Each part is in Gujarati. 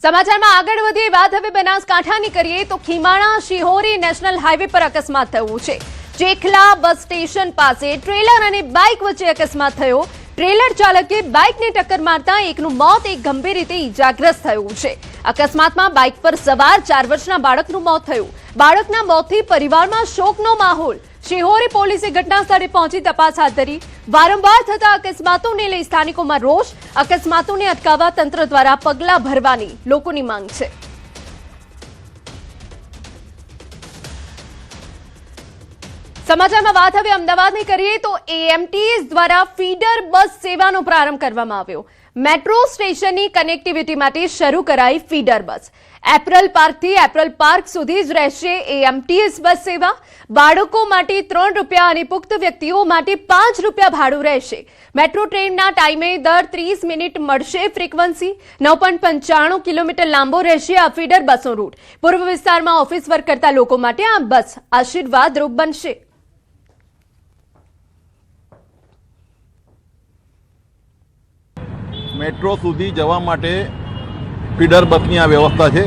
સમાચારમાં આગળ વધીએ વાત હવે બનાસકાંઠાની કરીએ તો ખીમાણા શિહોરી નેશનલ હાઈવે પર અકસ્માત થયો છે। ચેખલા બસ સ્ટેશન પાસે ટ્રેલર અને બાઇક વચ્ચે અકસ્માત થયો। ટ્રેલર ચાલકે બાઇકને ટક્કર મારતા એકનું મોત, એક ગંભીર રીતે ઈજાગ્રસ્ત થયું છે। અકસ્માતમાં બાઇક પર સવાર 4 વર્ષના બાળકનું મોત થયું। બાળકના મોતથી પરિવારમાં શોકનો માહોલ। શિહોરી પોલીસે ઘટના સ્થળે પહોંચી તપાસ હાથ ધરી। વારંવાર થતા અકસ્માતોને લઈ સ્થાનિકોમાં રોષ। અકસ્માતોને અટકાવવા તંત્ર દ્વારા પગલાં ભરવાની લોકોની માંગ છે। સમાચારમાં વાત હવે અમદાવાદની કરીએ તો એએમટીએસ દ્વારા ફીડર બસ સેવાનો પ્રારંભ કરવામાં આવ્યો। મેટ્રો સ્ટેશનની કનેક્ટિવિટી માટે શરૂ કરાઈ ફીડર બસ। એપ્રલ પાર્કથી એપ્રલ પાર્ક સુધી જ રહેશે એએમટીએસ બસ સેવા। બાળકો માટે 3 રૂપિયા અને પુખ્ત વ્યક્તિઓ માટે 5 રૂપિયા ભાડું રહેશે। મેટ્રો ટ્રેનના ટાઈમે દર 30 મિનિટ મળશે ફ્રીક્વન્સી। 9.95 કિલોમીટર લાંબો રહેશે આ ફીડર બસનો રૂટ। પૂર્વ વિસ્તારમાં ઓફિસ વર્ક કરતા લોકો માટે આ બસ આશીર્વાદરૂપ બનશે। मेट्रो सुधी जवा माटे फीडर बसनी आ व्यवस्था है।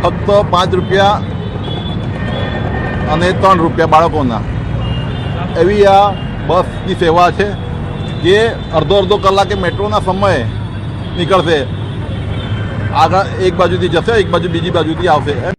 फक्त 5 रुपया અને 3 રૂપિયા બાળકોના એવી આ બસની સેવા છે જે અડધો કલાકે મેટ્રોના સમયે નીકળશે। આગળ એક બાજુથી જશે, એક બાજુ બીજી બાજુથી આવશે।